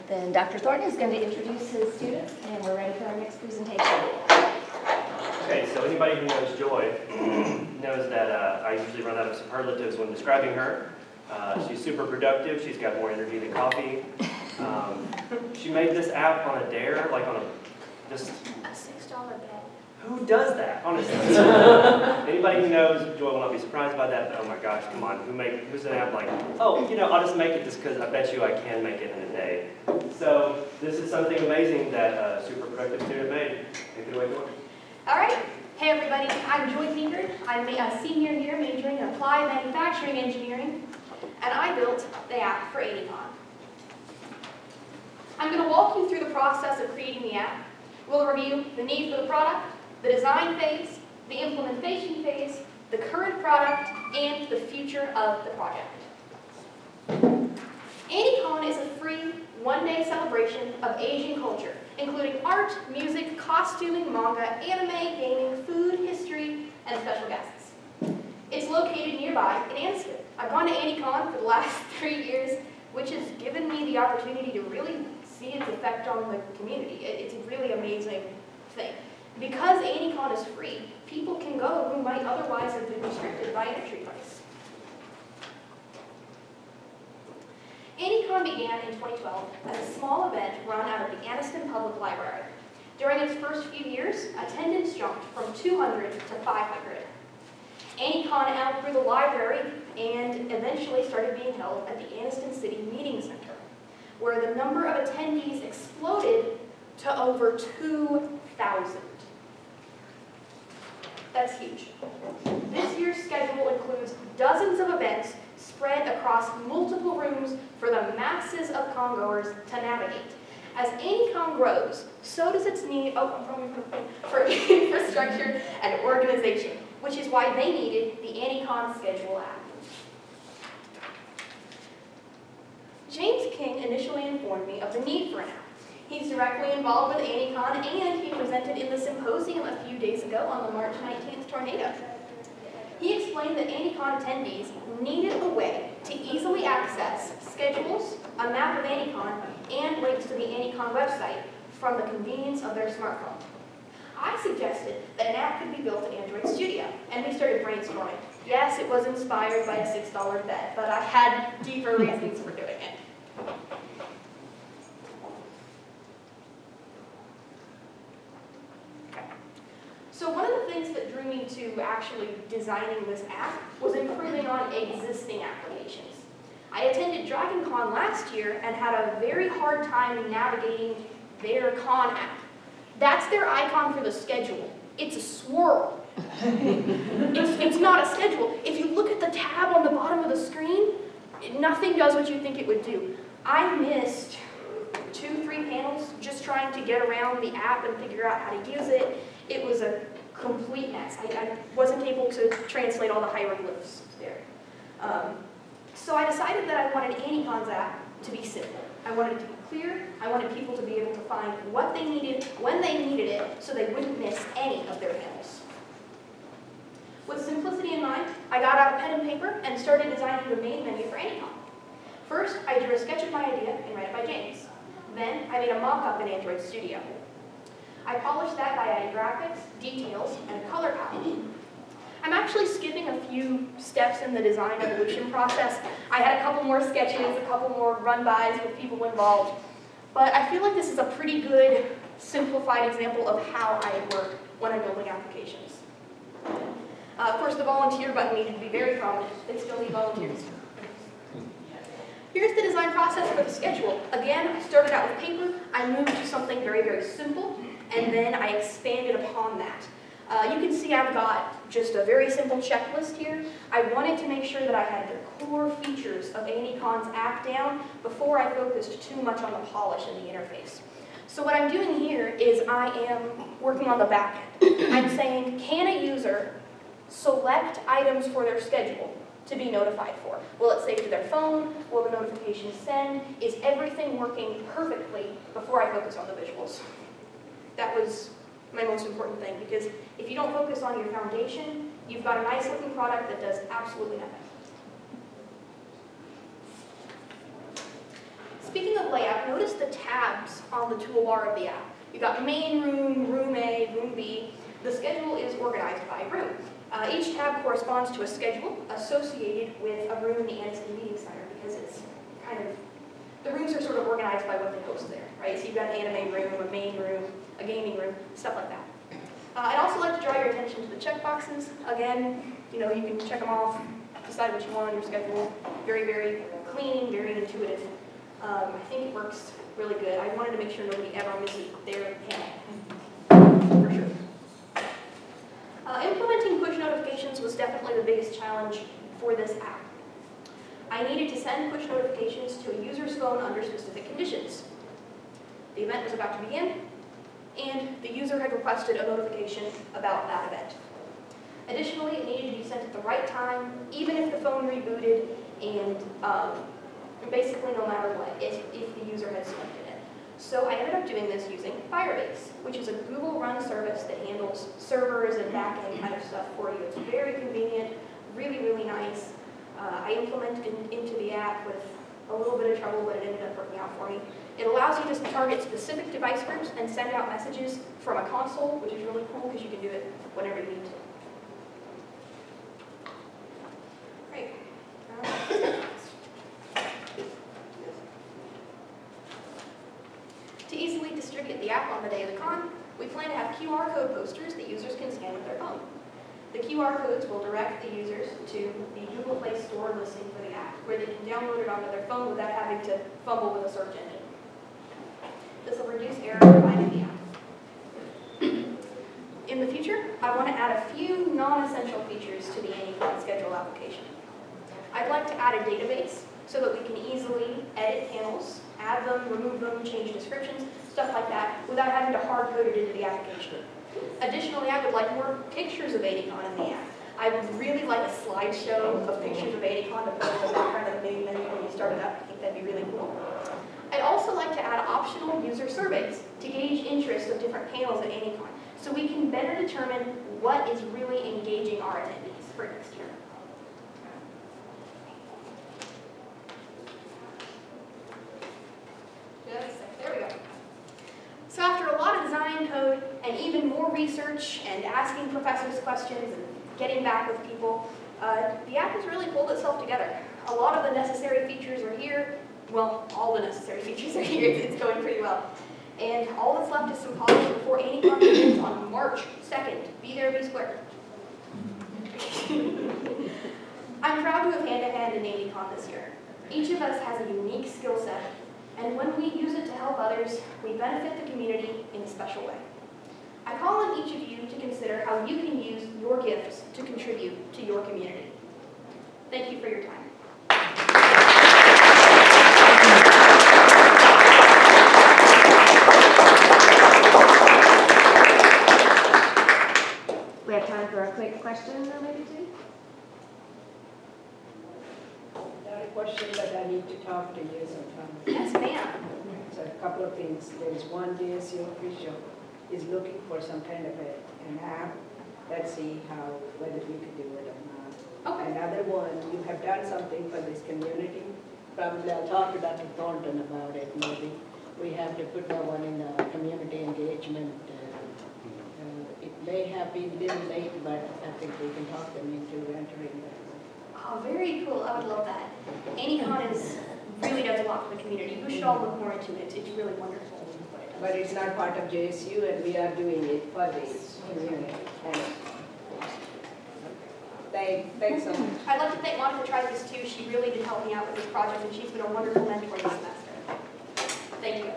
Then Dr. Thornton is going to introduce his student, and we're ready for our next presentation. Okay, so anybody who knows Joy knows that I usually run out of superlatives when describing her. She's super productive. She's got more energy than coffee. She made this app on a dare, like on a just A $6 bet. who does that, honestly? Anybody who knows Joy will not be surprised by that, but oh my gosh, come on, who's an app like, oh, you know, I'll just make it just because I bet you I can make it in a day. So this is something amazing that a super productive student made. Take it away, Joy. All right. Hey, everybody. I'm Joy Pinkard. I'm a senior here majoring in applied manufacturing engineering, and I built the app for AnyCon. I'm going to walk you through the process of creating the app. We'll review the need for the product, the design phase, the implementation phase, the current product, and the future of the project. AnyCon is a free one-day celebration of Asian culture, including art, music, costuming, manga, anime, gaming, food, history, and special guests. It's located nearby in Anniston. I've gone to AnyCon for the last 3 years, which has given me the opportunity to really see its effect on the community. It's a really amazing thing. Because AnyCon is free, people can go who might otherwise have been restricted by entry price. AnyCon began in 2012 as a small event run out of the Anniston Public Library. During its first few years, attendance jumped from 200 to 500. AnyCon outgrew the library and eventually started being held at the Anniston City Meeting Center, where the number of attendees exploded to over 2,000. That's huge. This year's schedule includes dozens of events spread across multiple rooms for the masses of congoers to navigate. As AnyCon grows, so does its need for infrastructure and organization, which is why they needed the AnyCon Schedule app. James King initially informed me of the need for an app. He's directly involved with AnyCon, and he presented in the symposium a few days ago on the March 19th tornado. He explained that AnyCon attendees needed a way to easily access schedules, a map of AnyCon, and links to the AnyCon website from the convenience of their smartphone. I suggested that an app could be built in Android Studio, and we started brainstorming. Yes, it was inspired by a $6 bet, but I had deeper reasons for doing it. So one of the things that drew me to actually designing this app was improving on existing applications. I attended DragonCon last year and had a very hard time navigating their con app. That's their icon for the schedule. It's a swirl. It's not a schedule. If you look at the tab on the bottom of the screen, nothing does what you think it would do. I missed 2-3 panels just trying to get around the app and figure out how to use it. It was a complete mess. I wasn't able to translate all the hieroglyphs there. So I decided that I wanted AnyCon's app to be simple. I wanted it to be clear. I wanted people to be able to find what they needed, when they needed it, so they wouldn't miss any of their panels. With simplicity in mind, I got out a pen and paper and started designing the main menu for AnyCon. First, I drew a sketch of my idea and ran it by James. Then, I made a mock-up in Android Studio. I polished that by adding graphics, details, and a color palette. I'm actually skipping a few steps in the design evolution process. I had a couple more sketches, a couple more run-bys with people involved. But I feel like this is a pretty good, simplified example of how I work when I'm building applications. Of course, the volunteer button needed to be very prominent. They still need volunteers. Here's the design process for the schedule. Again, I started out with paper. I moved to something very, very simple, and then I expanded upon that. You can see I've got just a very simple checklist here. I wanted to make sure that I had the core features of AnyCon's app down before I focused too much on the polish in the interface. So what I'm doing here is I am working on the back end. I'm saying, can a user select items for their schedule to be notified for? Will it save to their phone? Will the notification send? Is everything working perfectly before I focus on the visuals? That was my most important thing, because if you don't focus on your foundation, you've got a nice looking product that does absolutely nothing. Speaking of layout, notice the tabs on the toolbar of the app. You've got main room, room A, room B. The schedule is organized by room. Each tab corresponds to a schedule associated with a room in the Anniston Meeting Center because it's kind of, the rooms are sort of organized by what they host there, right? So you've got an anime room, a main room, a gaming room, stuff like that. I'd also like to draw your attention to the checkboxes. Again, you know, you can check them off, decide what you want on your schedule. Very, very clean, very intuitive. I think it works really good. I wanted to make sure nobody ever misses their panel, for sure. Implementing push notifications was definitely the biggest challenge for this app. I needed to send push notifications to a user's phone under specific conditions. The event was about to begin, and the user had requested a notification about that event. Additionally, it needed to be sent at the right time, even if the phone rebooted, and basically no matter what, if the user had selected it. So I ended up doing this using Firebase, which is a Google-run service that handles servers and back-end kind of stuff for you. It's very convenient, really, really nice. I implemented it into the app with a little bit of trouble, but it ended up working out for me. It allows you to target specific device groups and send out messages from a console, which is really cool because you can do it whenever you need to. Great. To easily distribute the app on the day of the con, we plan to have QR code posters that users can scan with their phone. The QR codes will direct the users to the Google Play Store listing for the app, where they can download it onto their phone without having to fumble with a search engine. This will reduce error in finding the app. In the future, I want to add a few non-essential features to the AnyCon schedule application. I'd like to add a database so that we can easily edit panels, add them, remove them, change descriptions, stuff like that, without having to hard-code it into the application. Additionally, I would like more pictures of AnyCon in the app. I would really like a slideshow of pictures of AnyCon to put in the background of the main menu when you start it up. I think that'd be really cool. I'd also like to add optional user surveys to gauge interest of different panels at AnyCon, so we can better determine what is really engaging our attendees for next year. There we go. So after a lot of design code and even more research and asking professors questions and getting back with people, the app has really pulled itself together. A lot of the necessary features are here. Well, all the necessary features are here. It's going pretty well. And all that's left is some polish before AnyCon begins on March 2nd. Be there, be square. I'm proud to have hand-to-hand in AnyCon this year. Each of us has a unique skill set, and when we use it to help others, we benefit the community in a special way. I call on each of you to consider how you can use your gifts to contribute to your community. Thank you for your time. We have time for a quick question, maybe, too? I have a question, but I need to talk to you sometime. Yes, ma'am. So a couple of things. There is one JSU official is looking for some kind of an app. Let's see whether we could do it or not. Okay. Another one, you have done something for this community. Probably I'll talk to Dr. Thornton about it. Maybe we have to put that one in the community engagement. It may have been a little late, but I think we can talk them into entering that one. Oh, very cool. I would love that. AnyCon really does a lot for the community. You should all look more into it. It's really wonderful what it does. But it's not part of JSU, and we are doing it for the community. Thanks so much. I'd like to thank Monica Trigus too. She really did help me out with this project, and she's been a wonderful mentor this semester. Thank you.